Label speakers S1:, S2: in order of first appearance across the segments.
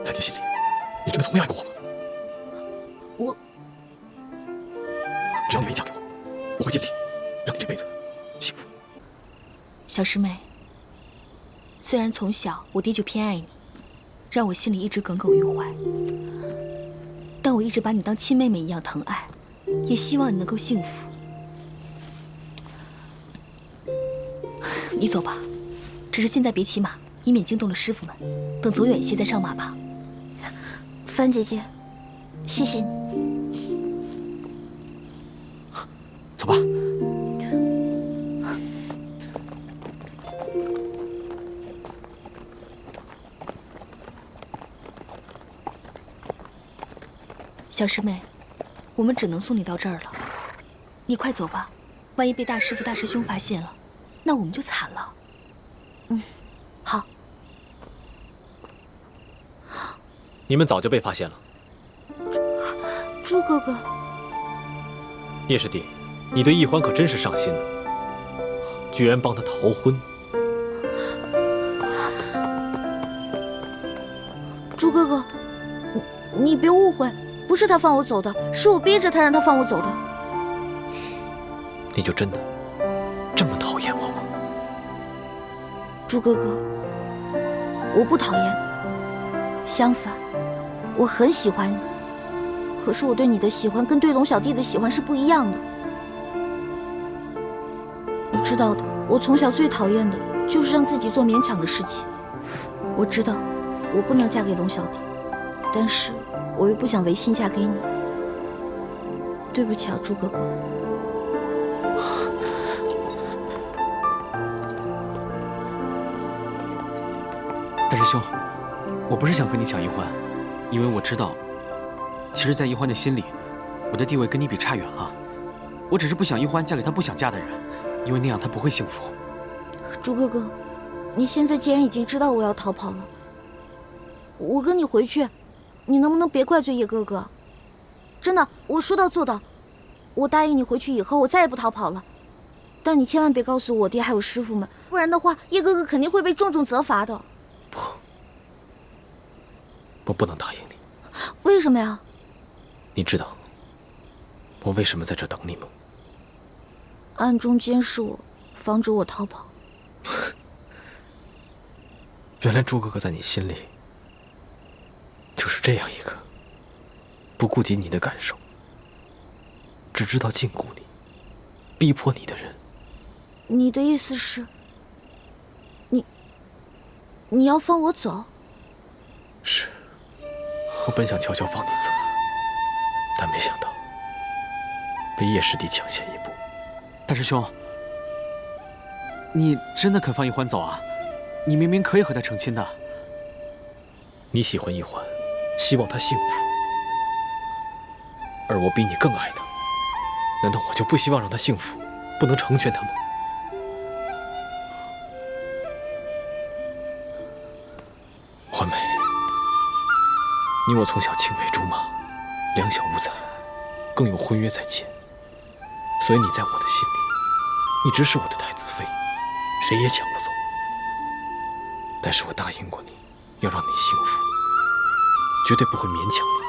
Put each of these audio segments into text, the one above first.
S1: 在你心里，你真的从没爱过我吗？
S2: 我
S1: 只要你愿意嫁给我，我会尽力让你这辈子幸福。
S2: 小师妹，虽然从小我爹就偏爱你，让我心里一直耿耿于怀，但我一直把你当亲妹妹一样疼爱，也希望你能够幸福。你走吧，只是现在别骑马，以免惊动了师傅们。等走远些再上马吧。
S3: 帆姐姐，谢谢你。
S4: 走吧。
S2: 小师妹，我们只能送你到这儿了。你快走吧，万一被大师傅、大师兄发现了，那我们就惨了。
S3: 好。
S4: 你们早就被发现了。
S3: 朱哥哥，
S4: 叶师弟，你对易欢可真是上心了，居然帮他逃婚。
S3: 朱哥哥，你别误会，不是他放我走的，是我逼着他让他放我走的。
S4: 你就真的这么讨厌我吗？
S3: 朱哥哥，我不讨厌你，相反，我很喜欢你。可是我对你的喜欢跟对龙小弟的喜欢是不一样的。你知道的，我从小最讨厌的就是让自己做勉强的事情。我知道我不能嫁给龙小弟，但是我又不想违心嫁给你。对不起啊，朱哥哥。
S5: 大师兄，我不是想和你抢易欢，因为我知道，其实，在易欢的心里，我的地位跟你比差远了。我只是不想易欢嫁给她不想嫁的人，因为那样她不会幸福。
S3: 朱哥哥，你现在既然已经知道我要逃跑了，我跟你回去，你能不能别怪罪叶哥哥？真的，我说到做到。我答应你回去以后，我再也不逃跑了。但你千万别告诉我爹还有师傅们，不然的话，叶哥哥肯定会被重重责罚的。
S4: 不，我不能答应你。
S3: 为什么呀？
S4: 你知道我为什么在这等你吗？
S3: 暗中监视我，防止我逃跑。
S4: 原来朱哥哥在你心里就是这样一个不顾及你的感受，只知道禁锢你、逼迫你的人。
S3: 你的意思是，你要放我走？
S4: 是，我本想悄悄放你走，但没想到被叶师弟抢先一步。
S5: 大师兄，你真的肯放易欢走啊？你明明可以和他成亲的。
S4: 你喜欢易欢，希望她幸福，而我比你更爱她，难道我就不希望让她幸福，不能成全她吗？欢梅，你我从小青梅竹马，两小无猜，更有婚约在前，所以你在我的心里一直是我的太子妃，谁也抢不走。但是我答应过你，要让你幸福，绝对不会勉强你。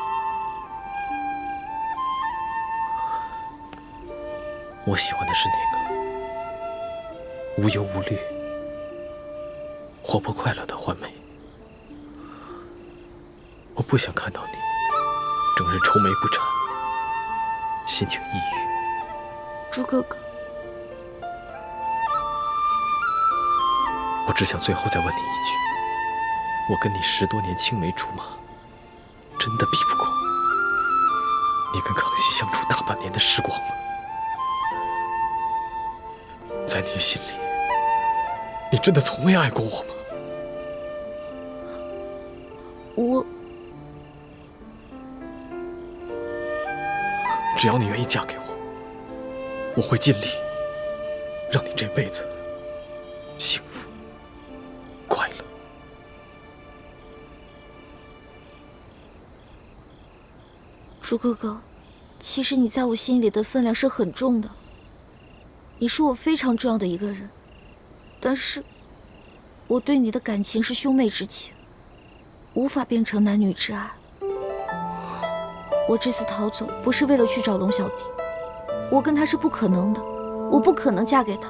S4: 我喜欢的是那个无忧无虑、活泼快乐的欢梅。我不想看到你整日愁眉不展，心情抑郁。
S3: 朱哥哥，
S4: 我只想最后再问你一句，我跟你10多年青梅竹马，真的比不过你跟康熙相处大半年的时光吗？在你心里，你真的从未爱过我吗？只要你愿意嫁给我，我会尽力让你这辈子幸福快乐。
S3: 朱哥哥，其实你在我心里的分量是很重的，你是我非常重要的一个人，但是我对你的感情是兄妹之情，无法变成男女之爱。我这次逃走不是为了去找龙小弟，我跟他是不可能的，我不可能嫁给他。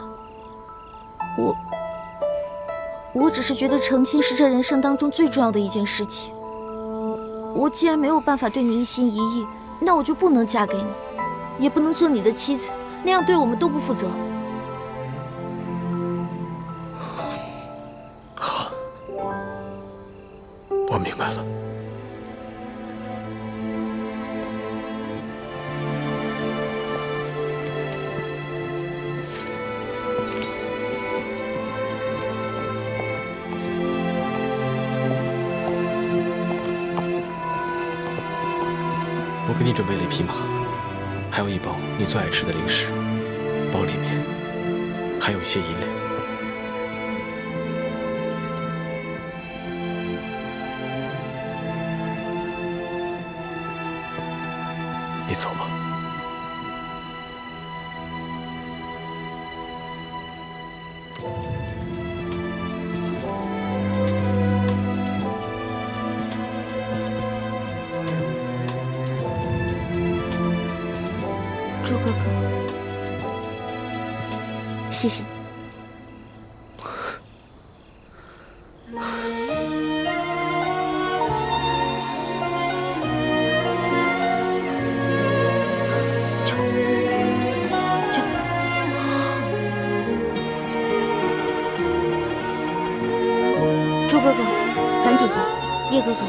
S3: 我只是觉得成亲是这人生当中最重要的一件事情。我既然没有办法对你一心一意，那我就不能嫁给你，也不能做你的妻子，那样对我们都不负责。
S4: 好，我明白了。我给你准备了一匹马，还有一包你最爱吃的零食，包里面还有一些银两。你走吧。
S3: 朱哥哥，谢谢你。朱哥哥，樊姐姐，叶哥哥，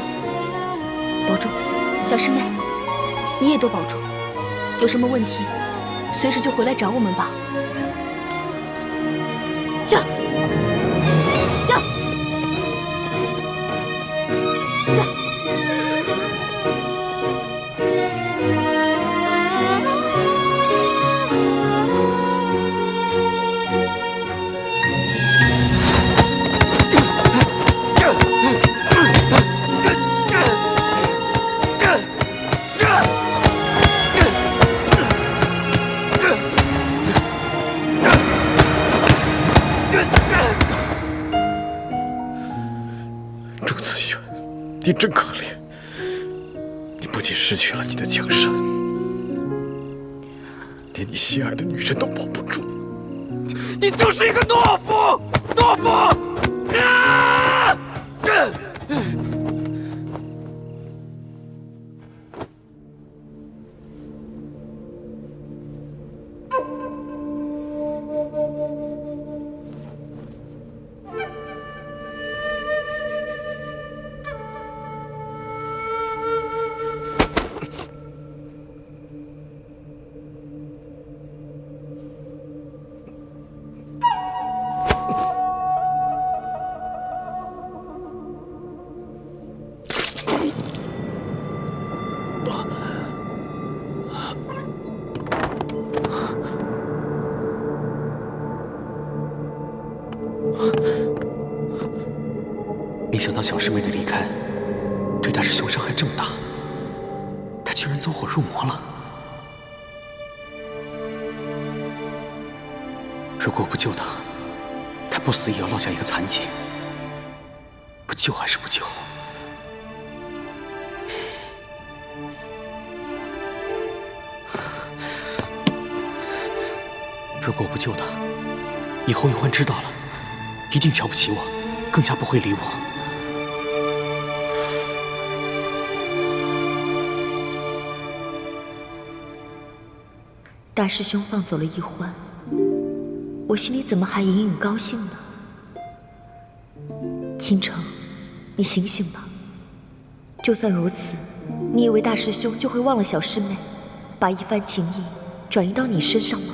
S2: 保重，小师妹，你也多保重。有什么问题，随时就回来找我们吧。
S3: 驾！驾！驾！
S4: 朱子轩，你真可怜，你不仅失去了你的江山，连你心爱的女人都保不住，你就是一个懦夫！懦夫！啊！
S5: 没想到小师妹的离开，对大师兄伤害这么大，他居然走火入魔了。如果我不救他，他不死也要落下一个残疾。不救还是不救？如果我不救他，以后玉欢知道了，一定瞧不起我，更加不会理我。
S2: 大师兄放走了易欢，我心里怎么还隐隐高兴呢？倾城，你醒醒吧！就算如此，你以为大师兄就会忘了小师妹，把一番情谊转移到你身上吗？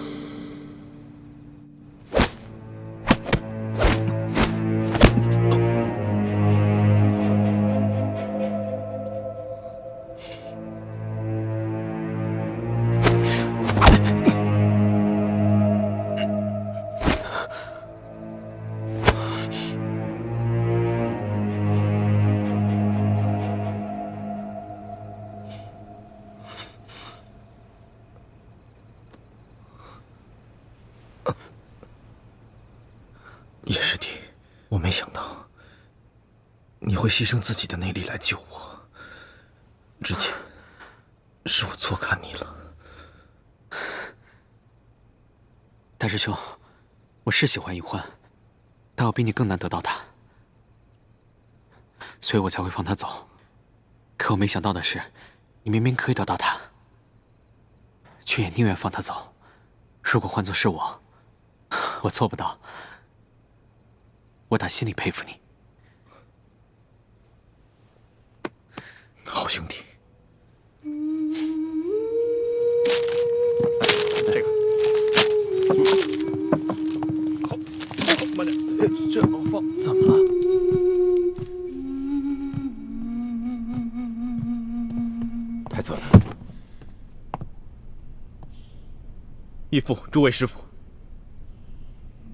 S1: 会牺牲自己的内力来救我。之前是我错看你了。
S5: 大师兄，我是喜欢易欢，但我比你更难得到她，所以我才会放她走。可我没想到的是，你明明可以得到她，却也宁愿放她走。如果换作是我，我做不到。我打心里佩服你。
S1: 好兄弟。
S6: 这个，好，慢点，这好放。
S5: 怎么了？
S1: 太子，义父，诸位师傅，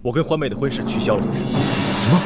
S1: 我跟欢妹的婚事取消了。什么？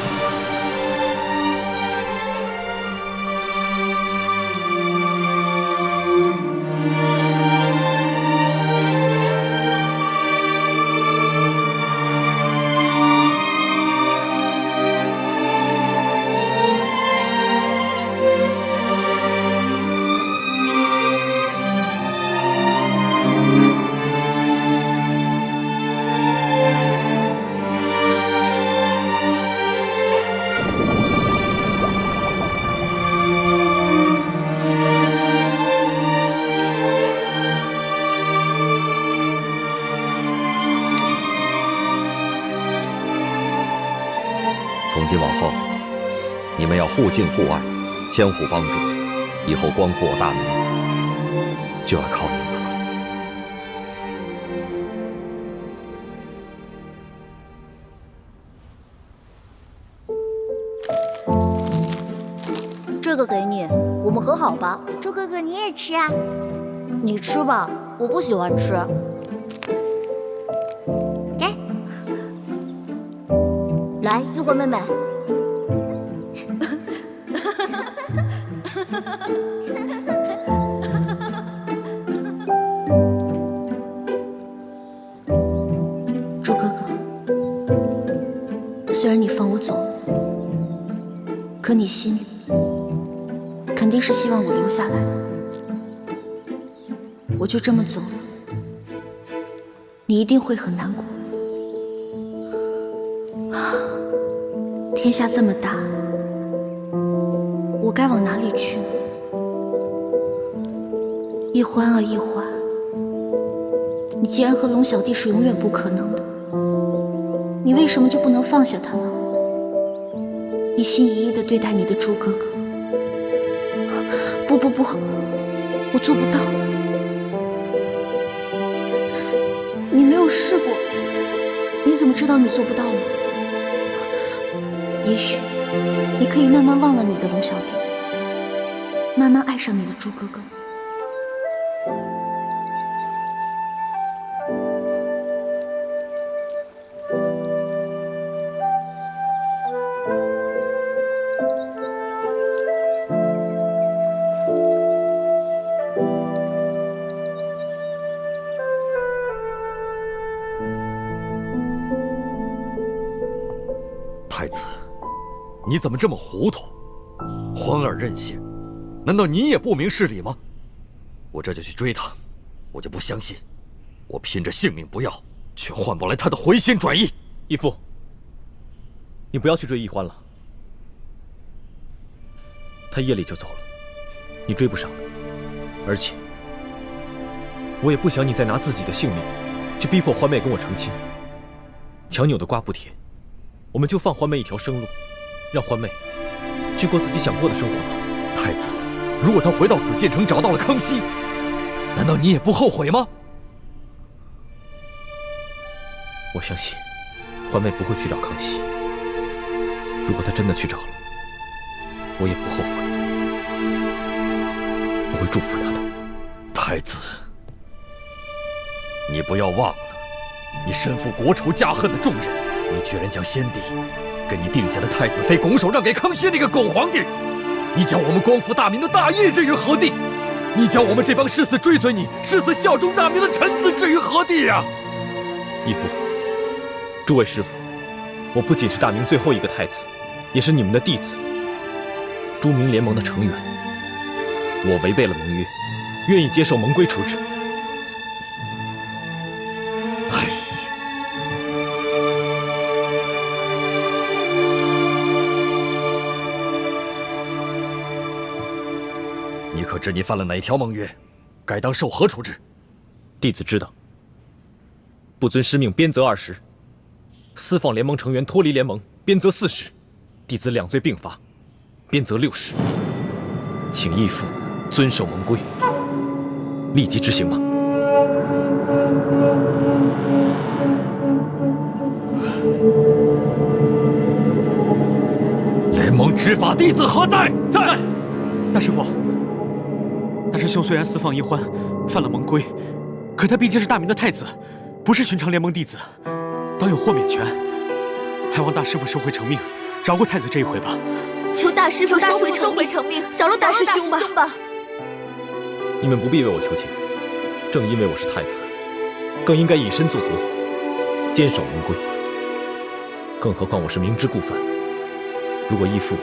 S7: 从今往后，你们要互敬互爱，相互帮助，以后光复我大明，就要靠你们了。
S3: 这个给你，我们和好吧？
S8: 猪哥哥你也吃啊？
S3: 你吃吧，我不喜欢吃。
S8: 给，
S3: 来，一会妹妹。猪哥哥，虽然你放我走了，可你心里肯定是希望我留下来的。我就这么走了，你一定会很难过。天下这么大，我该往哪里去呢？易欢啊，易欢，你既然和龙小弟是永远不可能的，你为什么就不能放下他呢？一心一意地对待你的猪哥哥。不，我做不到。你没有试过，你怎么知道你做不到呢？也许你可以慢慢忘了你的龙小弟，慢慢爱上你的猪哥哥。
S7: 太子，你怎么这么糊涂？欢儿任性，难道你也不明事理吗？我这就去追他，我就不相信，我拼着性命不要，却换不来他的回心转意。
S1: 义父，你不要去追易欢了，他夜里就走了，你追不上的。而且，我也不想你再拿自己的性命去逼迫欢妹跟我成亲。强扭的瓜不甜，我们就放欢妹一条生路，让欢妹去过自己想过的生活吧。
S7: 太子，如果她回到紫禁城找到了康熙，难道你也不后悔吗？
S1: 我相信欢妹不会去找康熙。如果她真的去找了，我也不后悔，我会祝福她的。
S7: 太子，你不要忘了，你身负国仇家恨的重任，你居然将先帝跟你定下的太子妃拱手让给康熙那个狗皇帝，你将我们光复大明的大业置于何地？你将我们这帮誓死追随你、誓死效忠大明的臣子置于何地呀？
S1: 义父，诸位师傅，我不仅是大明最后一个太子，也是你们的弟子。朱明联盟的成员，我违背了盟约，愿意接受盟规处置。
S7: 哎呀！你可知你犯了哪条盟约？该当受何处置？
S1: 弟子知道。不遵师命，鞭责20；私放联盟成员脱离联盟，鞭责40。弟子2罪并罚，鞭责60。请义父遵守盟规，立即执行吧。
S7: 联盟执法弟子何在？
S5: 在。大师父，大师兄虽然私放一欢，犯了盟规，可他毕竟是大明的太子，不是寻常联盟弟子，当有豁免权。还望大师父收回成命，饶过太子这一回吧。
S2: 求大师父收回成命，饶了大师兄吧。
S1: 你们不必为我求情，正因为我是太子，更应该以身作则，坚守盟规。更何况我是明知故犯，如果义父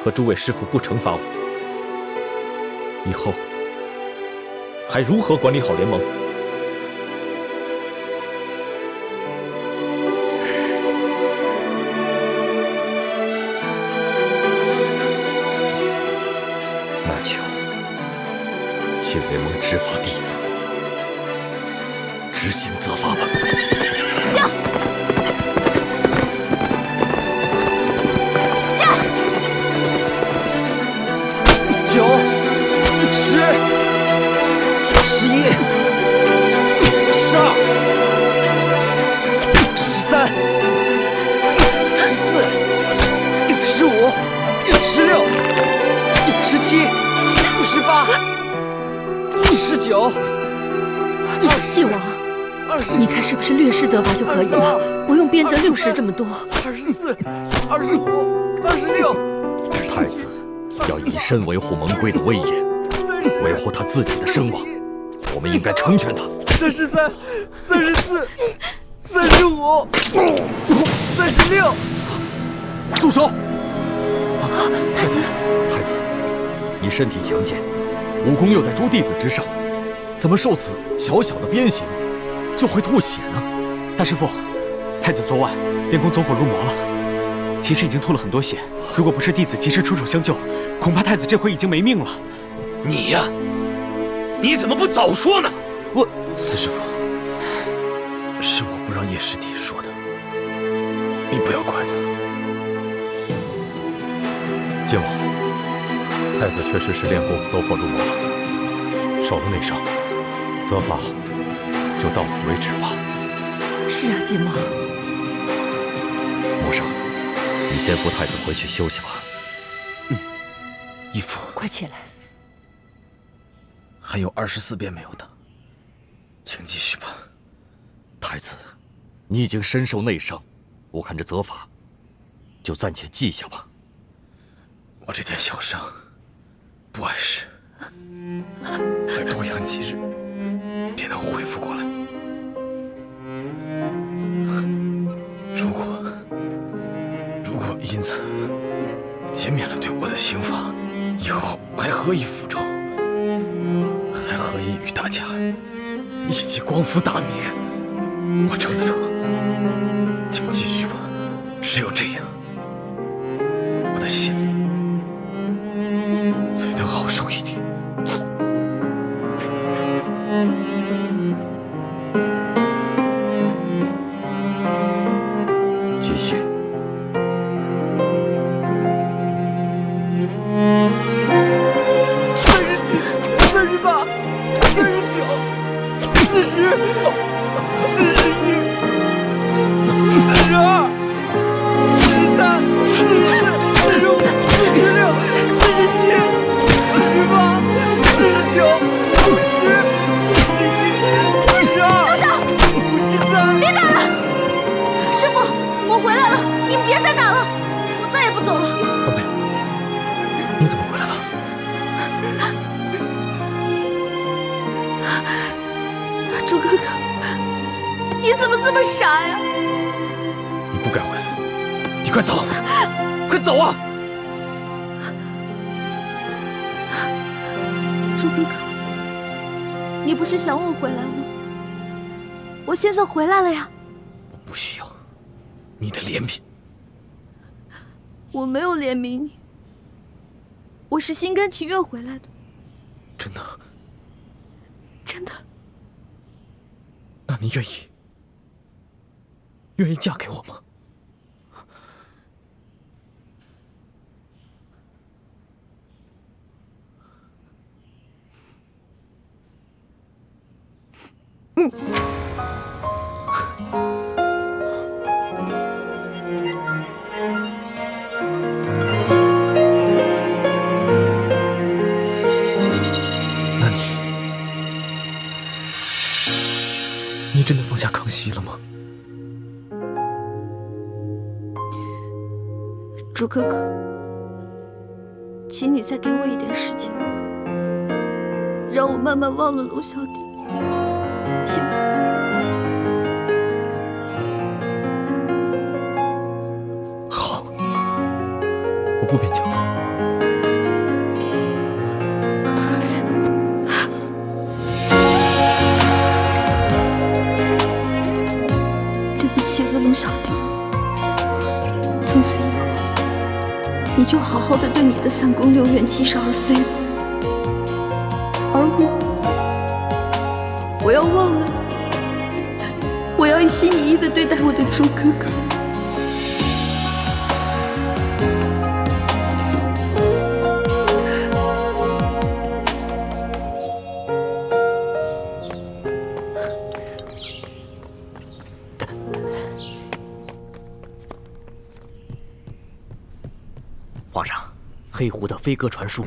S1: 和诸位师父不惩罚我，以后还如何管理好联盟？
S7: 那就请联盟执法弟子执行责罚吧。
S2: 驾！驾
S8: ！9、10、11、12、13、14、15、16、17、18、19、
S2: 晋王，你看是不是略施责罚就可以了，不用鞭责60这么多。
S8: 24、25、26。
S7: 太子要以身维护盟规的威严，维护他自己的声望，我们应该成全他。
S8: 33、34、35、36。
S7: 住手！
S2: 太子，
S7: 太子，你身体强健，武功又在诸弟子之上，怎么受此小小的鞭刑就会吐血呢？
S5: 大师父，太子昨晚练功走火入魔了，其实已经吐了很多血。如果不是弟子及时出手相救，恐怕太子这回已经没命了。
S6: 你呀，你怎么不早说呢？
S1: 四师父，是我不让叶师弟说的，你不要怪他。
S9: 晋王，太子确实是练功走火入魔了，受了内伤，责罚就到此为止吧。
S2: 是啊，晋王。
S7: 默生，你先扶太子回去休息吧。
S1: 义父，
S2: 快起来。
S1: 还有24鞭没有打，请继续吧。
S7: 太子，你已经身受内伤，我看这责罚就暂且记下吧。
S1: 我这点小伤不碍事，再多养几日便能恢复过来。如果因此减免了对我的刑罚，以后还何以复仇？还何以与大家一起光复大明？我撑得住，请继续吧。只有这样，我的心里才能好受一点。
S7: 继续。
S1: 你怎么回来了？
S2: 朱哥哥，你怎么这么傻呀？
S1: 你不该回来，你快走，快走啊！
S3: 朱哥哥，你不是想我回来吗？我现在回来了呀。
S1: 我不需要你的怜悯。
S3: 我没有怜悯你，我是心甘情愿回来的。
S1: 真的？
S3: 真的。
S1: 那你愿意嫁给我吗？那你真的放下康熙了吗？
S3: 朱哥哥，请你再给我一点时间，让我慢慢忘了龙小弟，行吗？
S1: 好，我不勉强了。
S3: 对不起了，龙小弟。从此以后，你就好好的对你的3宫6院七煞而飞吧。而我要忘了你，我要一心一意的对待我的朱哥哥。
S10: 皇上，黑狐的飞鸽传书。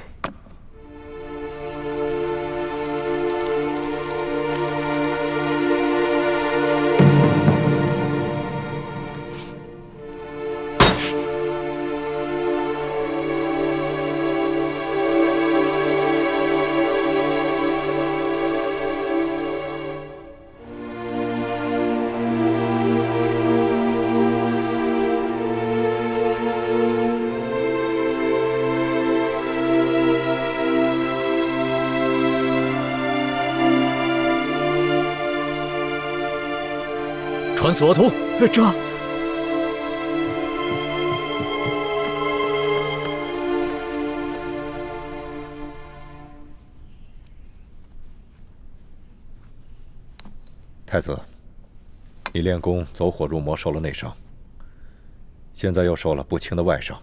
S1: 传所图。
S10: 这。
S9: 太子，你练功走火入魔，受了内伤，现在又受了不轻的外伤，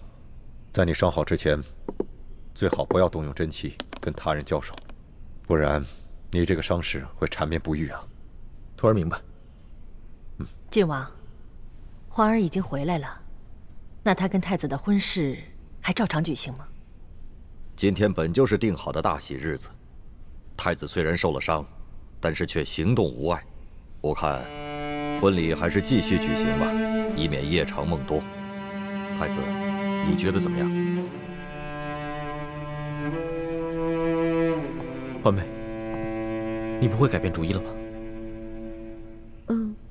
S9: 在你伤好之前，最好不要动用真气跟他人交手，不然你这个伤势会缠绵不愈啊。
S1: 徒儿明白。
S11: 靖王，皇儿已经回来了，那他跟太子的婚事还照常举行吗？
S7: 今天本就是定好的大喜日子，太子虽然受了伤，但是却行动无碍。我看婚礼还是继续举行吧，以免夜长梦多。太子，你觉得怎么样？
S1: 欢妹，你不会改变主意了吧？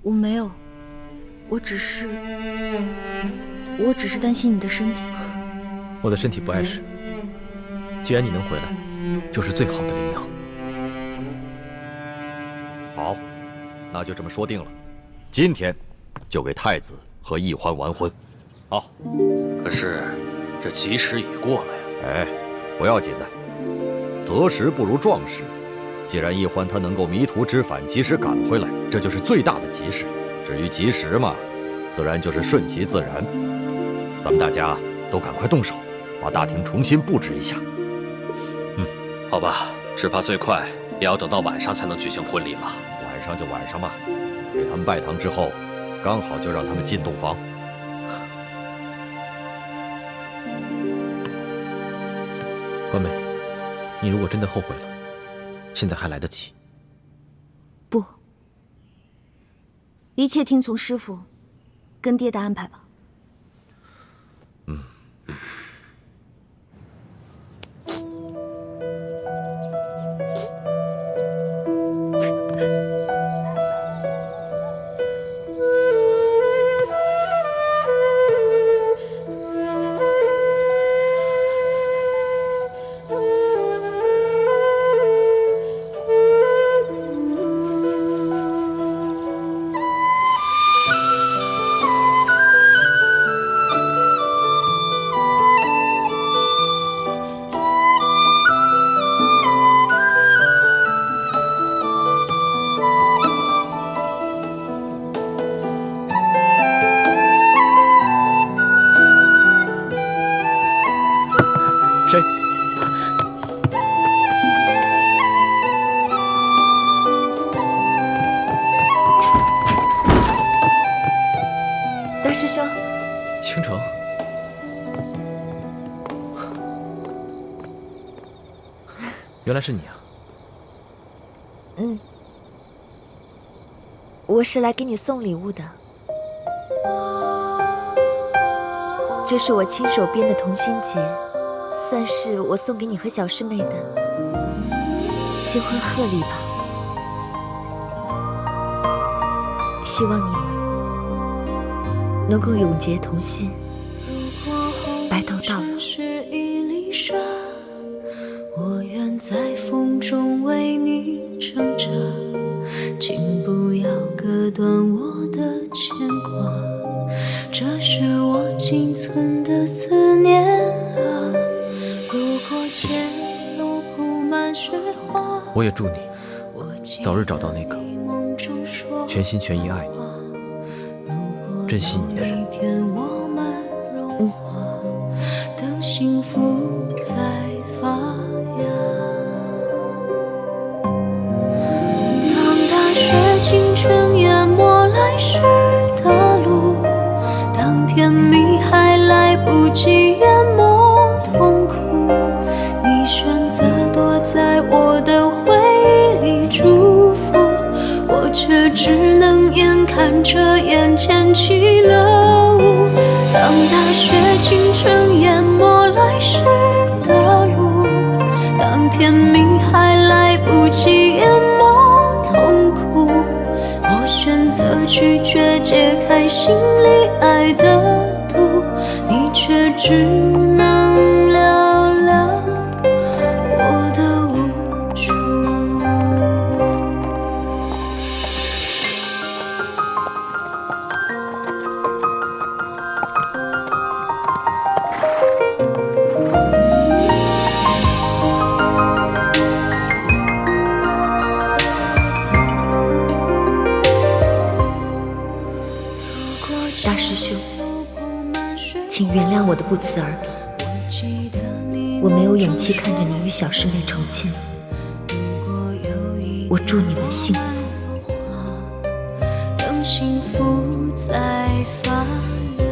S3: 我没有，我只是担心你的身体。
S1: 我的身体不碍事，既然你能回来，就是最好的灵药。
S7: 好，那就这么说定了，今天就给太子和奕欢完婚。好，
S4: 可是这吉时已过了呀。
S7: 哎，不要紧的，择时不如撞时。既然奕欢他能够迷途知返，及时赶回来，这就是最大的吉事。至于吉时嘛，自然就是顺其自然。咱们大家都赶快动手，把大厅重新布置一下。
S4: 好吧，只怕最快也要等到晚上才能举行婚礼了。
S7: 晚上就晚上吧，给他们拜堂之后，刚好就让他们进洞房。
S1: 欢妹，你如果真的后悔了，现在还来得及。
S3: 不，一切听从师父跟爹的安排吧。
S1: 原来是你啊！
S12: 嗯，我是来给你送礼物的。这是我亲手编的同心结，算是我送给你和小师妹的新婚贺礼吧。希望你们能够永结同心，白头到老。
S13: 我愿在风中为你挣扎，请不要割断我的牵挂，这是我仅存的思念啊。如果前路铺满雪花，
S1: 我也祝你早日找到那个全心全意爱你、珍惜你的人。
S13: 等幸福在发芽。当大雪倾城淹没来时的路，当甜蜜还来不及淹没痛苦，你选择躲在我的回忆里祝福，我却只能眼看着眼前起了雾。当大雪倾城淹没来时的路，当甜蜜还来不及淹没痛苦，我选择拒绝解开心里爱的毒，你却只能聊聊我的无助。
S12: 大师兄，请原谅我的不辞而别，我没有勇气看着你与小师妹成亲。我祝你们幸福。
S13: 等幸福在发芽。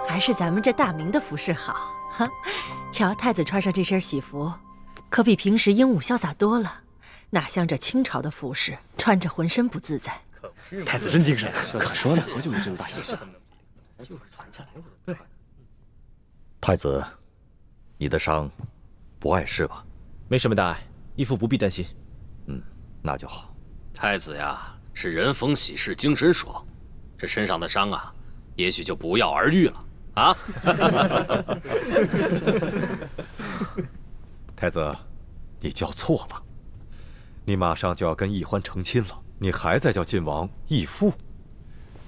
S11: 还是咱们这大明的服饰好哈！瞧太子穿上这身喜服，可比平时英武潇洒多了，哪像这清朝的服饰，穿着浑身不自在。
S4: 太子真精神，可说呢，好久没这么大戏了。
S7: 太子，你的伤不碍事吧？
S1: 没什么大碍，义父不必担心。
S7: 那就好。
S14: 太子呀，是人逢喜事精神爽，这身上的伤啊，也许就不药而愈了啊！
S9: 太子，你叫错了，你马上就要跟奕欢成亲了，你还在叫晋王义父，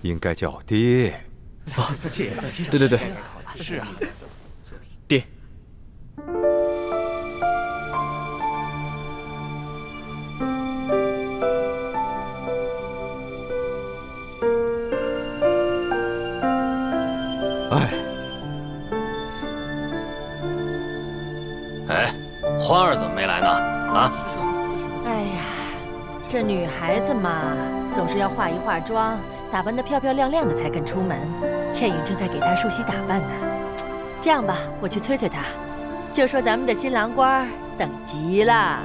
S9: 应该叫爹。
S1: 啊，这也算对对对，
S4: 是啊，
S1: 爹。
S14: 欢儿怎么没来呢？啊！
S11: 哎呀，这女孩子嘛，总是要化一化妆，打扮得漂漂亮亮的才肯出门。倩影正在给她梳洗打扮呢。这样吧，我去催催她，就说咱们的新郎官等急了。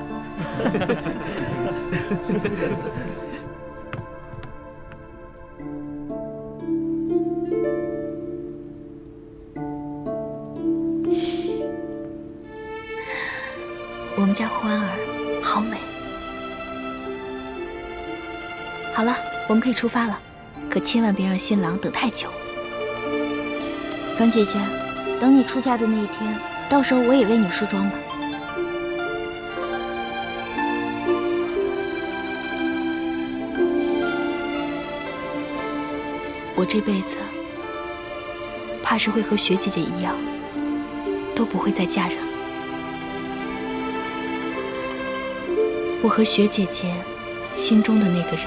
S2: 我们家欢儿好美。好了，我们可以出发了，可千万别让新郎等太久。
S3: 樊姐姐，等你出嫁的那一天，到时候我也为你梳妆吧。
S2: 我这辈子怕是会和雪姐姐一样，都不会再嫁人了。我和雪姐姐心中的那个人，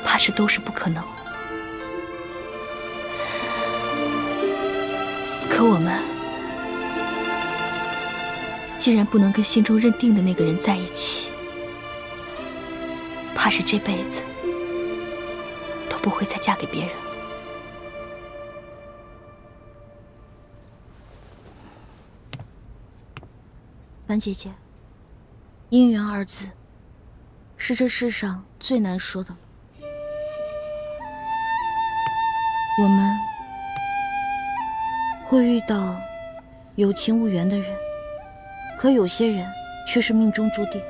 S2: 怕是都是不可能了。可我们既然不能跟心中认定的那个人在一起，怕是这辈子都不会再嫁给别人。
S3: 婉姐姐，姻缘二字是这世上最难说的了。我们会遇到有情无缘的人，可有些人却是命中注定。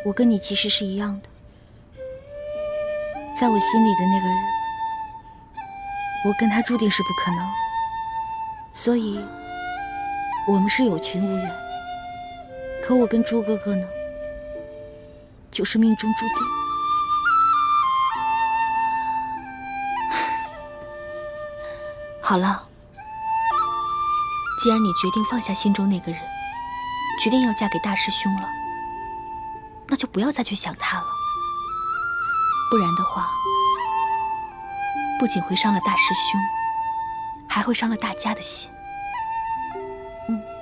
S3: 我跟你其实是一样的，在我心里的那个人，我跟他注定是不可能了，所以我们是有情无缘。可我跟朱哥哥呢，就是命中注定。
S2: 好了，既然你决定放下心中那个人，决定要嫁给大师兄了，那就不要再去想他了。不然的话，不仅会伤了大师兄，还会伤了大家的心，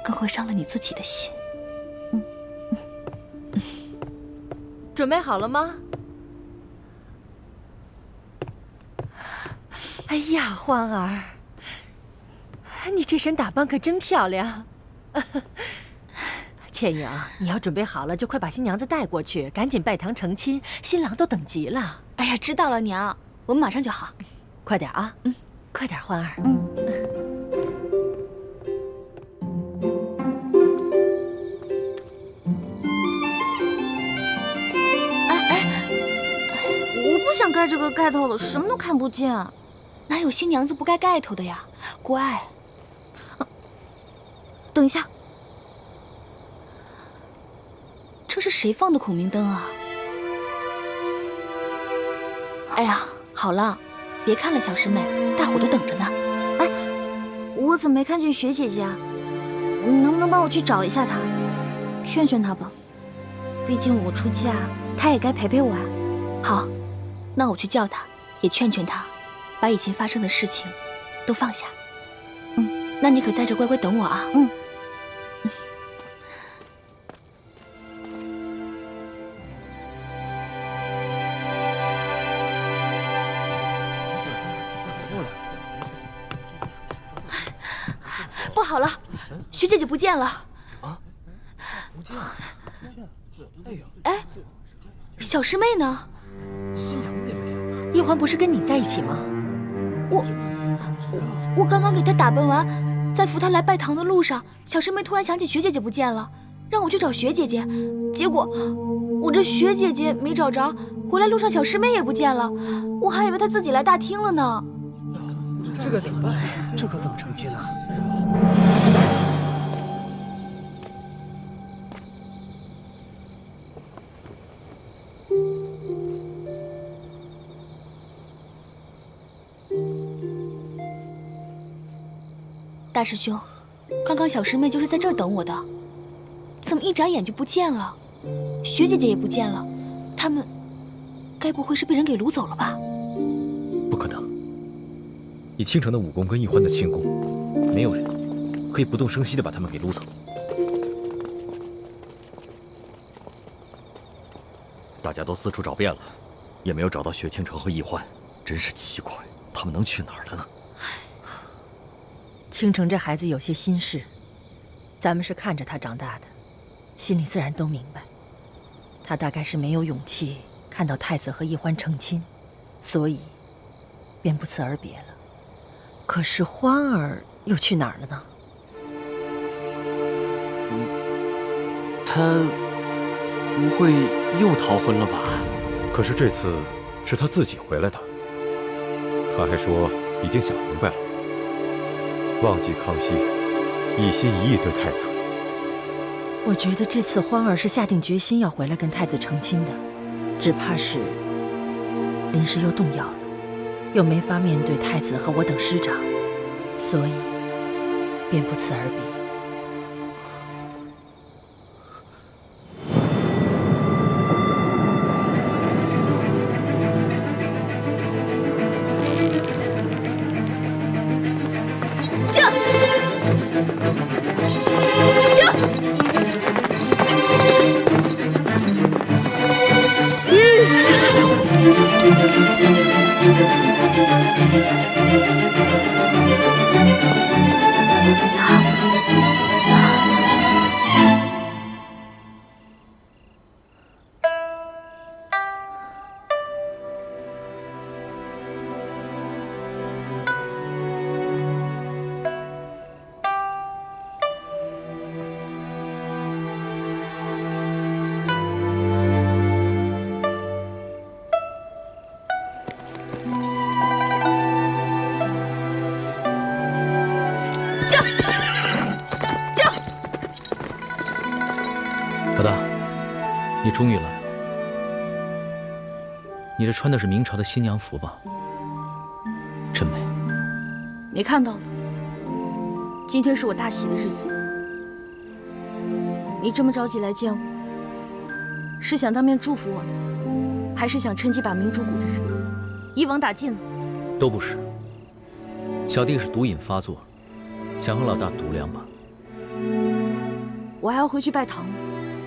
S2: 更会伤了你自己的心。
S11: 准备好了吗？哎呀，欢儿，你这身打扮可真漂亮。倩影，你要准备好了，就快把新娘子带过去，赶紧拜堂成亲，新郎都等急了。
S2: 哎呀，知道了，娘，我们马上就好。
S11: 快点啊，快点，欢儿。
S3: 我不想盖这个盖头了，什么都看不见。
S2: 哪有新娘子不盖盖头的呀？乖。
S3: 等一下，
S2: 这是谁放的孔明灯啊？哎呀，好了，别看了，小师妹，大伙都等着呢。
S3: 哎，我怎么没看见雪姐姐啊？你能不能帮我去找一下她，劝劝她吧？毕竟我出嫁，她也该陪陪我啊。
S2: 好，那我去叫她，也劝劝她，把以前发生的事情都放下。那你可在这乖乖等我啊。不好了，徐姐姐不见了。啊？不见了？哎，小师妹呢？
S5: 新娘子也不见了。
S11: 叶欢不是跟你在一起吗？
S2: 我刚刚给她打扮完，在扶她来拜堂的路上，小师妹突然想起学姐姐不见了，让我去找学姐姐。结果我这学姐姐没找着，回来路上小师妹也不见了，我还以为她自己来大厅了呢。
S8: 这可怎么办？这可怎么成亲啊？
S2: 大师兄，刚刚小师妹就是在这儿等我的，怎么一眨眼就不见了？学姐姐也不见了，他们该不会是被人给掳走了吧？
S1: 不可能，以倾城的武功跟易欢的轻功，没有人可以不动声息地把他们给掳走。
S7: 大家都四处找遍了，也没有找到雪倾城和易欢，真是奇怪，他们能去哪儿了呢？
S11: 倾城这孩子有些心事，咱们是看着他长大的，心里自然都明白。他大概是没有勇气看到太子和易欢成亲，所以便不辞而别了。可是欢儿又去哪儿了呢？
S5: 他不会又逃婚了吧？
S9: 可是这次是他自己回来的，他还说已经想明白了，忘记康熙一心一意对太子。
S11: 我觉得这次欢儿是下定决心要回来跟太子成亲的，只怕是临时又动摇了，又没法面对太子和我等师长，所以便不辞而别。
S2: 这。
S4: 老大，你终于来了。你这穿的是明朝的新娘服吧？真美。
S3: 你看到了，今天是我大喜的日子。你这么着急来见我，是想当面祝福我呢，还是想趁机把明珠谷的人一网打尽呢？
S4: 都不是。小弟是毒瘾发作，想和老大赌2把。
S3: 我还要回去拜堂呢，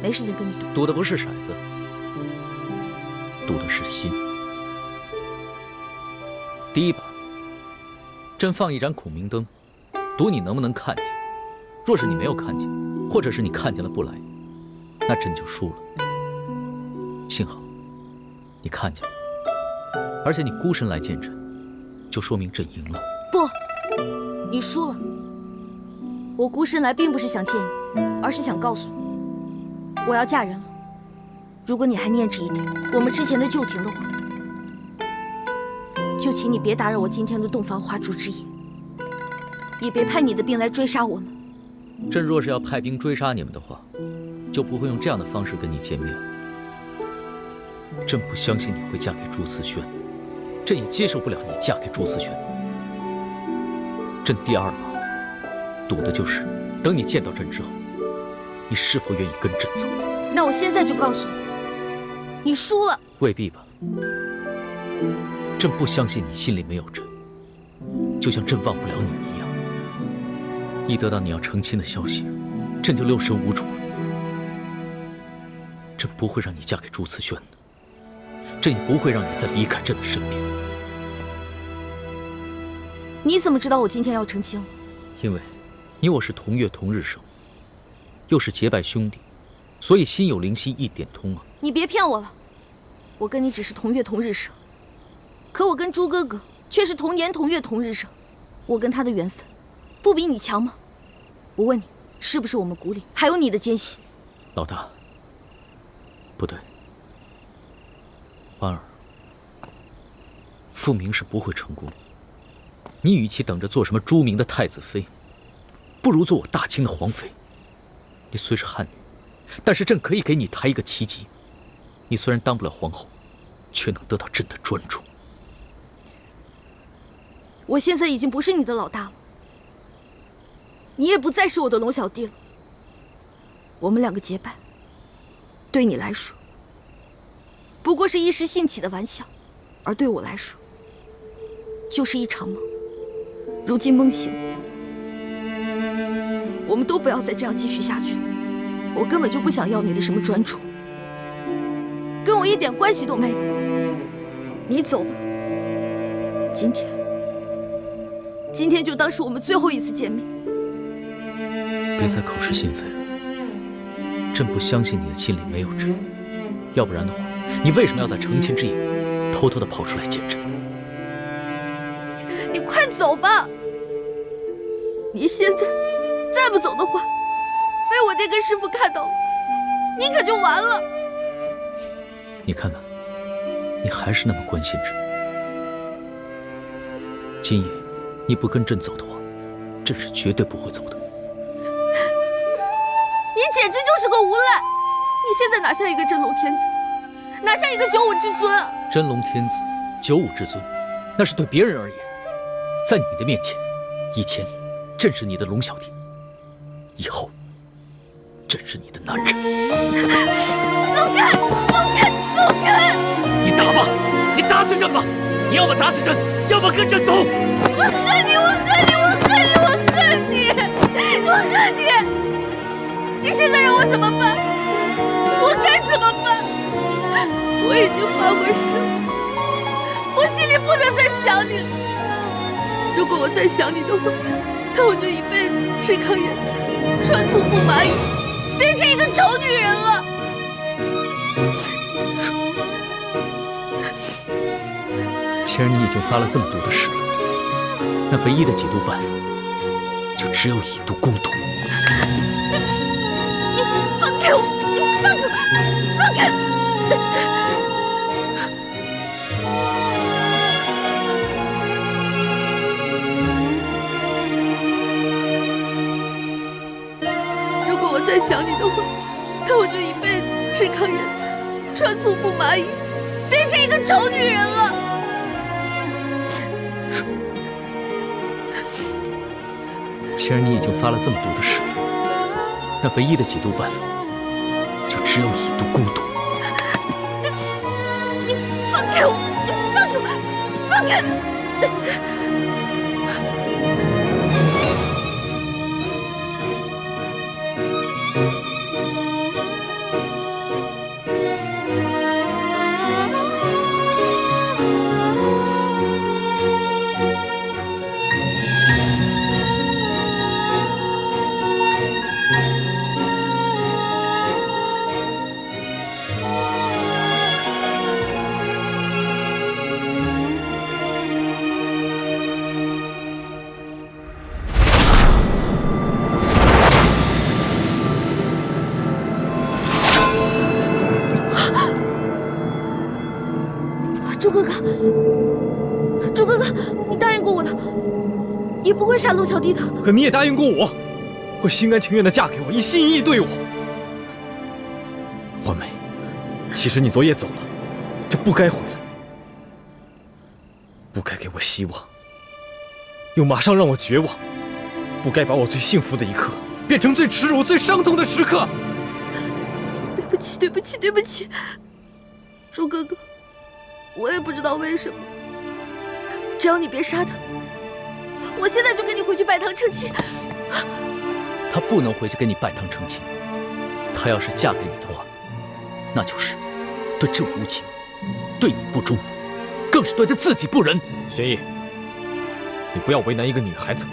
S3: 没时间跟你赌。
S4: 赌的不是骰子，赌的是心。第1把，朕放一盏孔明灯，赌你能不能看见。若是你没有看见，或者是你看见了不来，那朕就输了。幸好你看见了，而且你孤身来见朕，就说明朕赢了。
S3: 不，你输了。我孤身来并不是想见你，而是想告诉你，我要嫁人了。如果你还念着一点我们之前的旧情的话，就请你别打扰我今天的洞房花烛之夜，也别派你的兵来追杀我们。
S4: 朕若是要派兵追杀你们的话，就不会用这样的方式跟你见面。朕不相信你会嫁给朱思轩，朕也接受不了你嫁给朱思轩。朕第2把赌的就是等你见到朕之后，你是否愿意跟朕走。
S3: 那我现在就告诉你，你输了。
S4: 未必吧。朕不相信你心里没有朕，就像朕忘不了你一样。一得到你要成亲的消息，朕就6神无主了。朕不会让你嫁给朱慈轩的，朕也不会让你再离开朕的身边。
S3: 你怎么知道我今天要成亲了？
S4: 因为你我是同月同日生，又是结拜兄弟，所以心有灵犀一点通啊。
S3: 你别骗我了，我跟你只是同月同日生，可我跟朱哥哥却是同年同月同日生，我跟他的缘分不比你强吗？我问你，是不是我们谷里还有你的奸细？
S4: 老大，不对，欢儿，复明是不会成功的。你与其等着做什么朱明的太子妃，不如做我大清的皇妃。你虽是汉女，但是朕可以给你抬一个旗级。你虽然当不了皇后，却能得到朕的专注。
S3: 我现在已经不是你的老大了，你也不再是我的龙小弟了。我们2个结拜，对你来说不过是一时兴起的玩笑，而对我来说就是一场梦。如今梦醒，我们都不要再这样继续下去了。我根本就不想要你的什么专注，跟我一点关系都没有。你走吧，今天就当是我们最后一次见面。
S4: 别再口是心非了，朕不相信你的心里没有朕，要不然的话，你为什么要在成亲之夜偷偷的跑出来见朕？
S3: 你快走吧！你现在再不走的话，被我爹跟师傅看到，你可就完了。
S4: 你看看，你还是那么关心朕。今夜你不跟朕走的话，朕是绝对不会走的。
S3: 你简直就是个无赖！你现在哪像一个真龙天子，哪像一个95之尊啊！
S4: 真龙天子、95之尊，那是对别人而言。在你的面前，以前朕是你的龙小弟，以后朕是你的男人。
S3: 走开！走开！走开！
S7: 你打吧，你打死朕吧！你要么打死朕，要么跟朕走。
S3: 我恨你！我恨你！我恨你！我恨你！我恨你！你现在让我怎么办？我该怎么办？我已经发过誓，我
S2: 我心里不能再想你了。如果我再想你的话，那我就一辈子吃糠咽菜，穿粗布麻衣，变成一个丑女人了。
S10: 既然你已经发了这么毒的誓了，那唯一的解毒办法，就只有以毒攻毒。
S2: 你放开我！你放开我！放开！如果我再想你的话，那我就一辈子吃糠咽菜，穿粗布麻衣，变成一个丑女人了。
S10: 既然你已经发了这么毒的誓了，那唯一的解毒办法，就只有以毒攻毒。
S2: 你放开我！你放开我！放开！
S3: 朱哥哥，你答应过我的，也不会杀陆小弟的。
S1: 可你也答应过我，会心甘情愿地嫁给我，一心一意对我。欢梅，其实你昨夜走了，就不该回来，不该给我希望，又马上让我绝望，不该把我最幸福的一刻变成最耻辱、最伤痛的时刻。
S2: 对不起，对不起，对不起，朱哥哥，我也不知道为什么。只要你别杀他，我现在就跟你回去拜堂成亲。
S10: 她不能回去跟你拜堂成亲，她要是嫁给你的话，那就是对这位无情，对你不忠，更是对她自己不仁。
S1: 玄烨，你不要为难一个女孩子，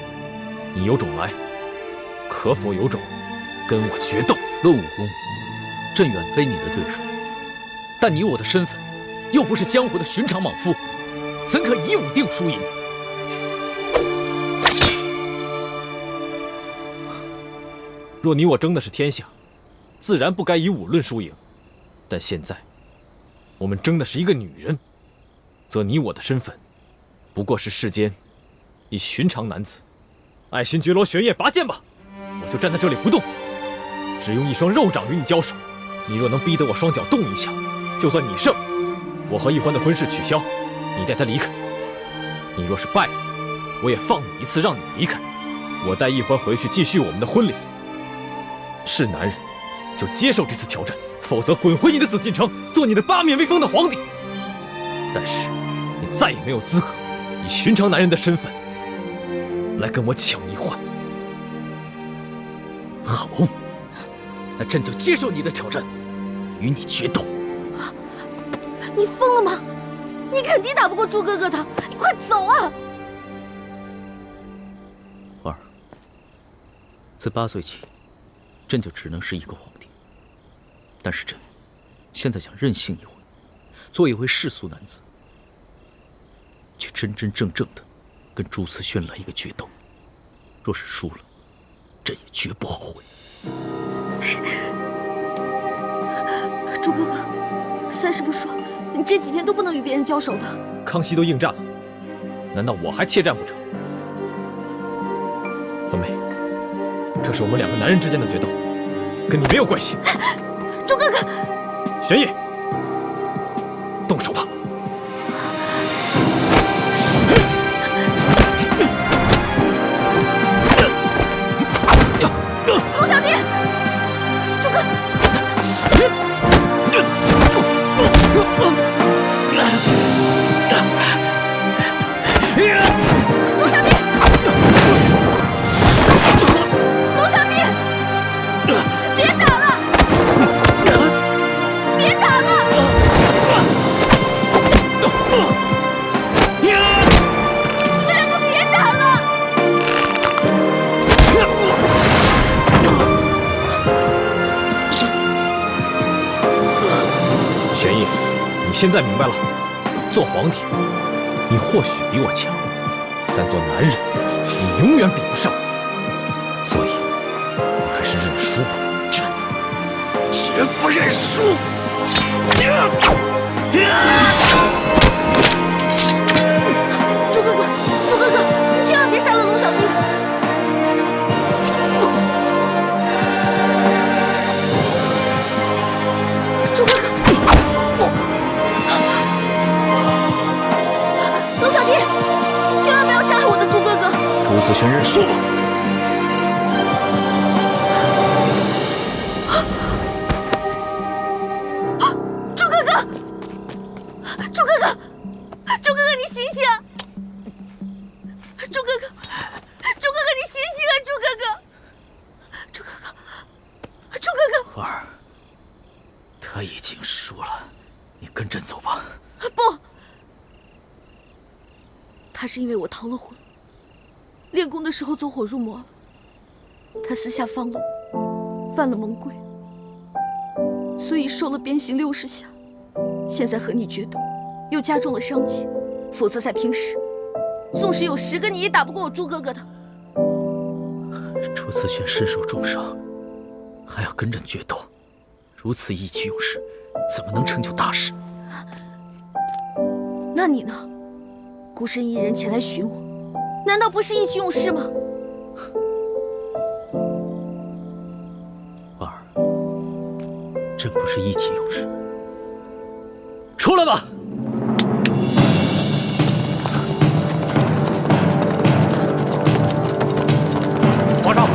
S1: 你有种来，可否有种跟我决斗？
S10: 论武功，朕远非你的对手，但你我的身份又不是江湖的寻常莽夫，怎可以武定输赢？
S1: 若你我争的是天下，自然不该以武论输赢。但现在，我们争的是一个女人，则你我的身份，不过是世间一寻常男子。爱新觉罗玄烨，拔剑吧！我就站在这里不动，只用一双肉掌与你交手。你若能逼得我双脚动一下，就算你胜，我和易欢的婚事取消，你带他离开。你若是败了，我也放你一次，让你离开。我带易欢回去继续我们的婚礼。是男人，就接受这次挑战，否则滚回你的紫禁城，做你的八面威风的皇帝。但是，你再也没有资格以寻常男人的身份来跟我抢易欢。
S10: 好，那朕就接受你的挑战，与你决斗。
S3: 你疯了吗？你肯定打不过朱哥哥的，你快走啊！
S10: 花儿，自8岁起，朕就只能是一个皇帝。但是朕现在想任性一回，做一回世俗男子，去真真正正的跟朱慈轩来一个决斗。若是输了，朕也绝不后悔。
S3: 朱哥哥，三师傅说你这几天都不能与别人交手的。
S1: 康熙都应战了，难道我还怯战不成？欢梅，这是我们两个男人之间的决斗，跟你没有关系。
S3: 朱哥哥，
S1: 玄烨，动手吧。
S3: 陆小弟，朱哥，陆小弟，陆小弟，别打了，别打了。
S1: 现在明白了，做皇帝，你或许比我强，但做男人，你永远比不上我。所以，你还是认输吧。
S7: 绝不认输！
S3: 猪哥哥，猪哥哥，你千万别杀了龙小弟！猪哥哥，龙小弟，千万不要杀害我的猪哥哥！
S10: 朱子轩，认输吧。他已经输了，你跟朕走吧。
S3: 不，他是因为我逃了婚，练功的时候走火入魔了。他私下放了我，犯了蒙规，所以受了鞭刑60下。现在和你决斗，又加重了伤疾。否则在平时，纵使有10个你也打不过我朱哥哥的。
S10: 朱慈轩身受重伤，还要跟朕决斗。如此意气用事，怎么能成就大事？
S3: 那你呢？孤身一人前来寻我，难道不是意气用事吗？
S10: 婉儿，朕不是意气用事。
S1: 出来吧！皇上。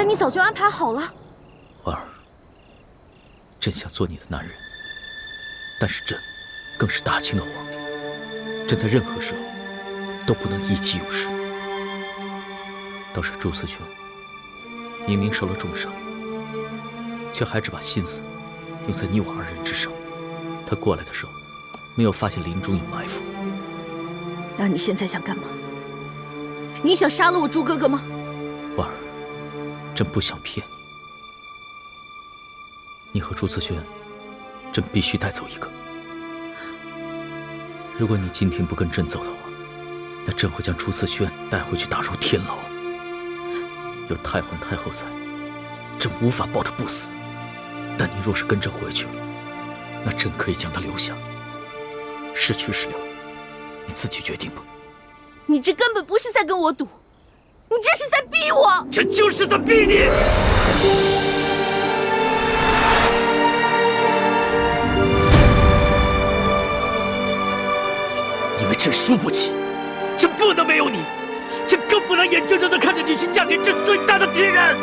S3: 你早就安排好了，
S10: 婉儿。朕想做你的男人，但是朕更是大清的皇帝，朕在任何时候都不能意气用事。倒是朱思轩，明明受了重伤，却还只把心思用在你我2人之上。他过来的时候，没有发现林中有埋伏。
S3: 那你现在想干嘛？你想杀了我朱哥哥吗？
S10: 婉儿。朕不想骗你，你和朱慈轩，朕必须带走一个。如果你今天不跟朕走的话，那朕会将朱慈轩带回去打入天牢。有太皇太后在，朕无法保他不死。但你若是跟朕回去了，那朕可以将他留下。是去是留，你自己决定吧。
S3: 你这根本不是在跟我赌。你这是在逼我！
S7: 这就是在逼你！
S10: 因为朕输不起，朕不能没有你，朕更不能眼睁睁地看着你去嫁给朕最大的敌人。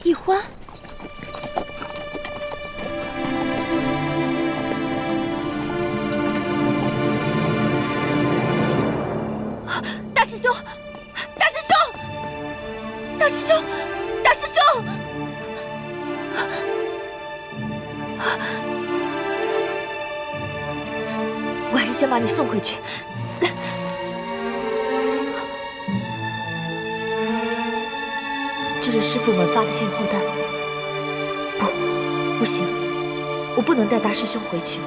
S3: 易欢，大师兄，大师兄，大师兄，大师兄！我还是先把你送回去。
S12: 这是师傅们发的信后弹。不行，我不能带大师兄回去。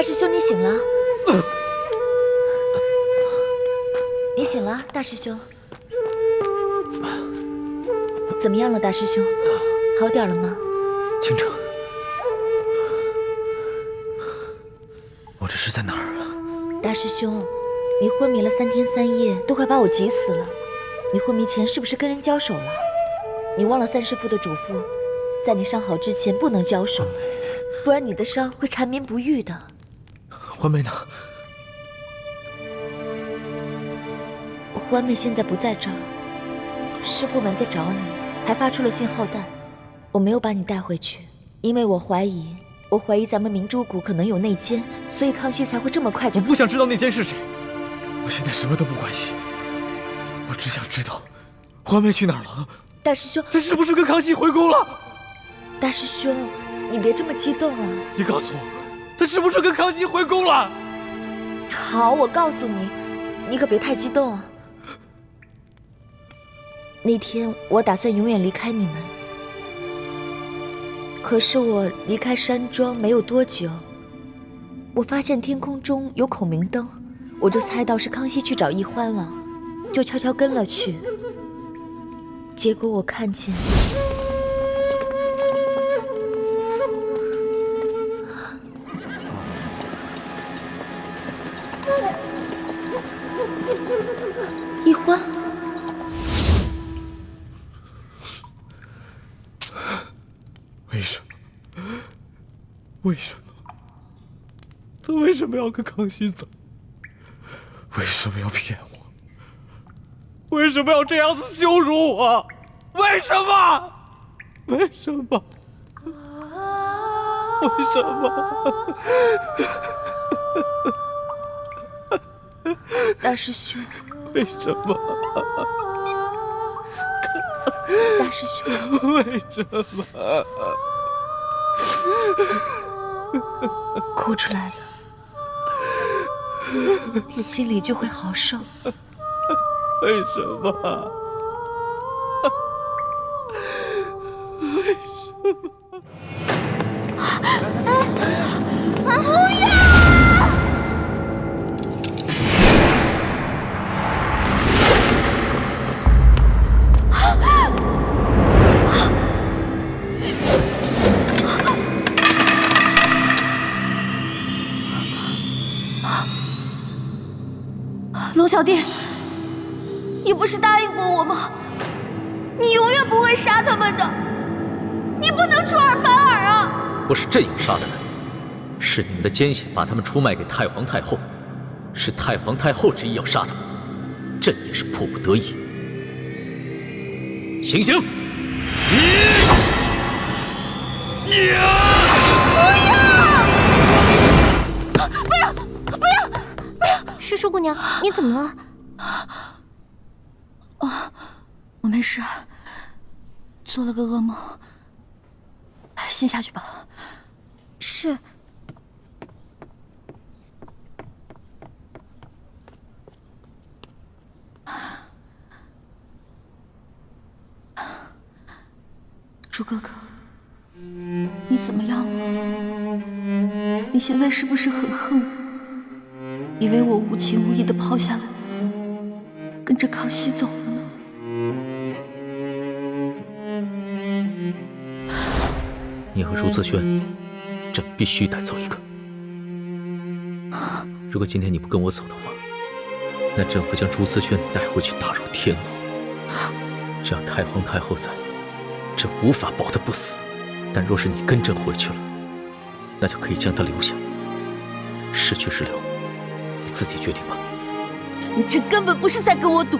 S12: 师兄，你醒了。你醒了，大师兄。怎么样了，大师兄？好点了吗？
S10: 倾城，我这是在哪儿啊？
S12: 大师兄，你昏迷了3天3夜，都快把我急死了。你昏迷前是不是跟人交手了？你忘了三师父的嘱咐，在你伤好之前不能交手，不然你的伤会缠绵不愈的。
S10: 欢梅呢？
S12: 欢梅现在不在这儿，师父们在找你，还发出了信号弹。我没有把你带回去，因为我怀疑咱们明珠谷可能有内奸，所以康熙才会这么快就……
S1: 我不想知道内奸是谁，我现在什么都不关心，我只想知道欢梅去哪儿了。
S12: 大师兄，
S1: 她是不是跟康熙回宫了？
S12: 大师兄，你别这么激动啊！
S1: 你告诉我，她是不是跟康熙回宫了？
S12: 好，我告诉你，你可别太激动啊。那天我打算永远离开你们，可是我离开山庄没有多久，我发现天空中有孔明灯，我就猜到是康熙去找易欢了，就悄悄跟了去。结果我看见易欢。
S1: 为什么？为什么？他为什么要跟康熙走？为什么要骗我？为什么要这样子羞辱我？为什么？为什么？为什么？
S12: 大师兄，
S1: 为什么？
S12: 大师兄，
S1: 为什么？
S12: 哭出来了，心里就会好受。
S1: 为什么？为什么？
S3: 不要！
S2: 龙小弟，你不是答应过我吗？你永远不会杀他们的，你不能出尔反尔啊！
S10: 不是朕要杀他们，是你们的奸细把他们出卖给太皇太后，是太皇太后执意要杀他们，朕也是迫不得已。行刑！
S3: 不要！师叔姑娘，你怎么了？
S2: 我没事，做了个噩梦。先下去吧。
S3: 是。
S2: 朱哥哥，你怎么样了？你现在是不是很恨我？以为我无情无义的抛下了你，跟着康熙走了呢？
S10: 你和朱自轩，朕必须带走一个。如果今天你不跟我走的话，那朕会将朱自轩带回去打入天牢。只要太皇太后在，朕无法保他不死。但若是你跟朕回去了，那就可以将他留下。是去是留，你自己决定吧。
S2: 你这根本不是在跟我赌，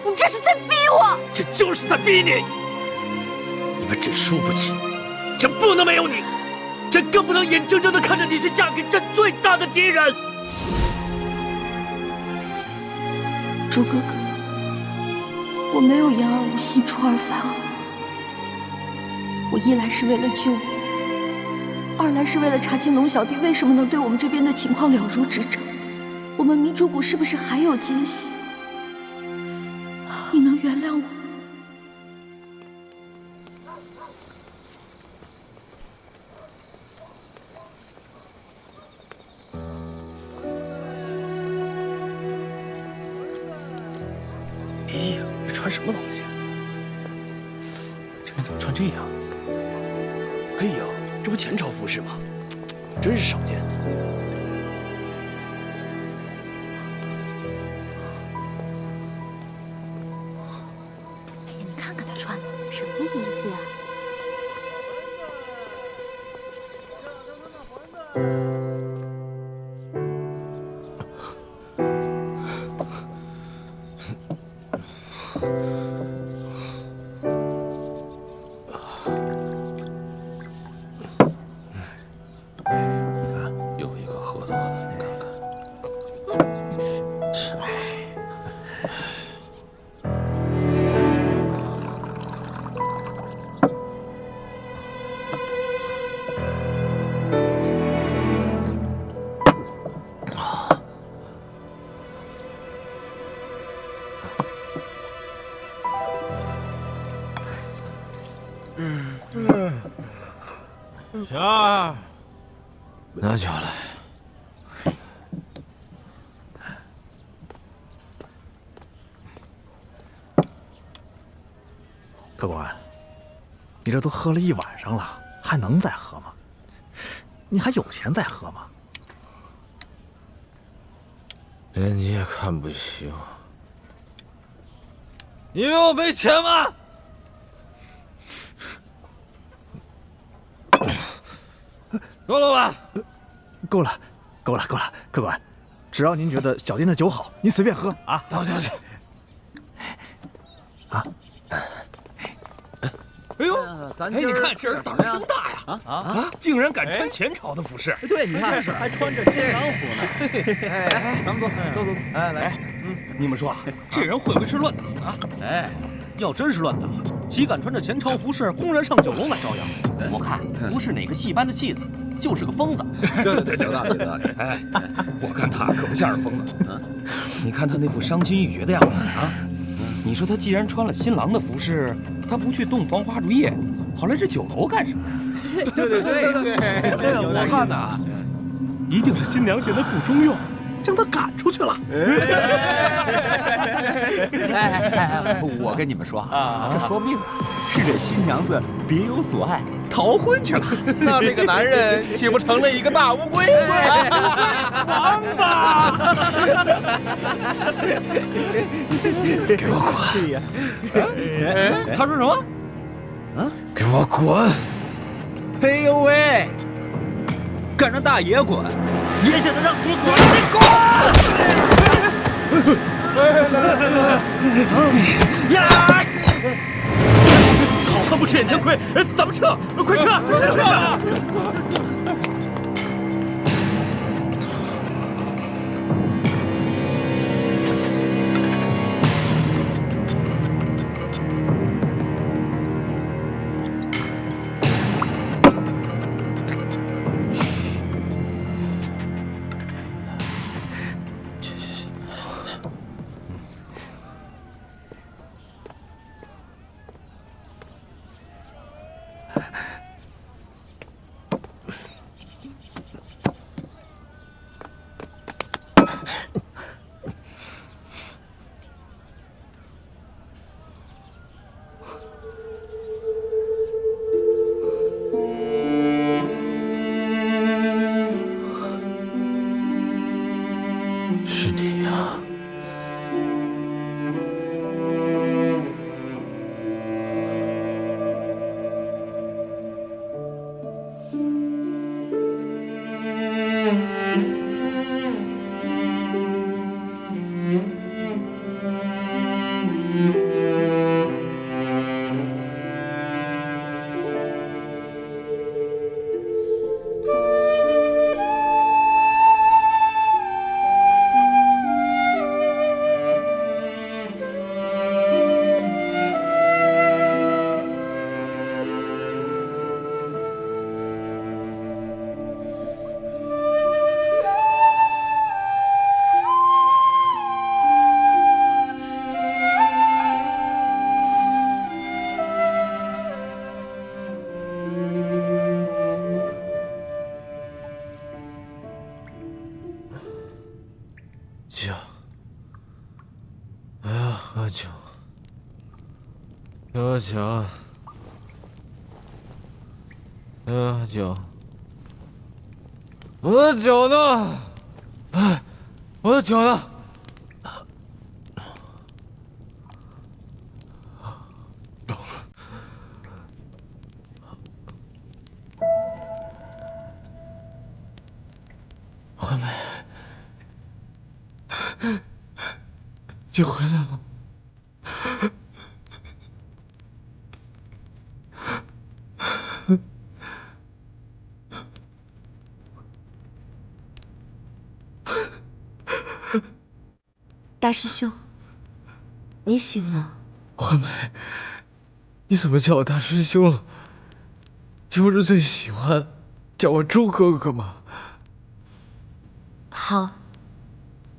S2: 你这是在逼我！
S10: 这就是在逼你，因为朕输不起，朕不能没有你，朕更不能眼睁睁地看着你去嫁给朕最大的敌人。
S2: 朱哥哥，我没有言而无信，出尔反尔。我一来是为了救你，二来是为了查清龙小弟为什么能对我们这边的情况了如指掌。我们明珠谷是不是还有奸细？你能原谅我？
S6: 什么东西？
S5: 这人怎么穿这样？
S6: 哎呦，这不前朝服饰吗？真是少见。
S3: 哎呀，你看看他穿的什么衣服呀？
S14: 又一个喝多的，你看看。是。
S7: 小二，拿酒来。
S8: 客官，你这都喝了一晚上了，还能再喝吗？你还有钱再喝吗？
S7: 连你也看不起我，你以为我没钱吗？够了吧？
S8: 够了，够了，够了，客官，只要您觉得小店的酒好，您随便喝啊。
S7: 倒下去。
S8: 啊！
S6: 哎呦，你看这人胆儿真大呀！竟然敢穿前朝的服饰。
S8: 对，你看还穿着新郎服呢。
S6: 哎，咱们走。哎，来，你们说这人会不会是乱打啊？
S5: 哎，要真是乱打，岂敢穿着前朝服饰公然上酒楼来招摇？
S14: 我看不是哪个戏班的戏子，就是个疯子。
S6: 对，得了。哎，我看他可不像是疯子。你看他那副伤心欲绝的样子啊！你说他既然穿了新郎的服饰，他不去洞房花烛夜，跑来这酒楼干什么呀？对，我看呐，一定是新娘嫌他不中用，将他赶出去了。
S15: 我跟你们说啊，这说不定是这新娘子别有所爱，逃婚去了。
S6: 那这个男人岂不成了一个大乌龟？王八！
S7: 给我滚！
S6: 他说什么？
S7: 给我滚！
S15: 哎呦喂，敢让大爷滚，爷现在让你滚，你滚！呀！
S6: 好汉不吃眼前亏，咱们撤，快撤！
S7: 是你呀！酒，我要喝酒。
S4: 小强，小强，我的脚呢？哎，我的脚呢？惠美，你回来了。
S12: 大师兄，你醒了。
S4: 惠美，你怎么叫我大师兄了？你不是最喜欢叫我朱哥哥吗？
S12: 好，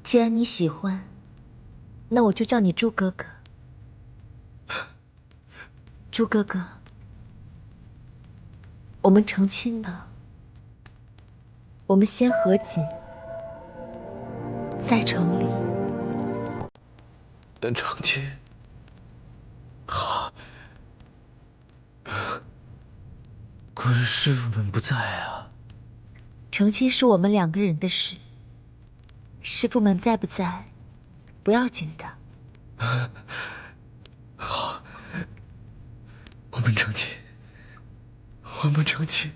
S12: 既然你喜欢，那我就叫你朱哥哥。朱哥哥，我们成亲了。我们先和锦，再成礼。
S4: 成亲？好。可是师傅们不在啊。
S12: 成亲是我们2个人的事，师傅们在不在，不要紧的。
S4: 好，我们成亲，我们成亲。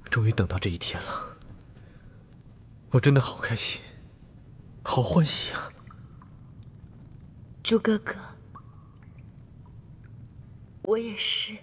S4: 终于等到这一天了，我真的好开心，好欢喜啊！
S12: 朱哥哥，我也是。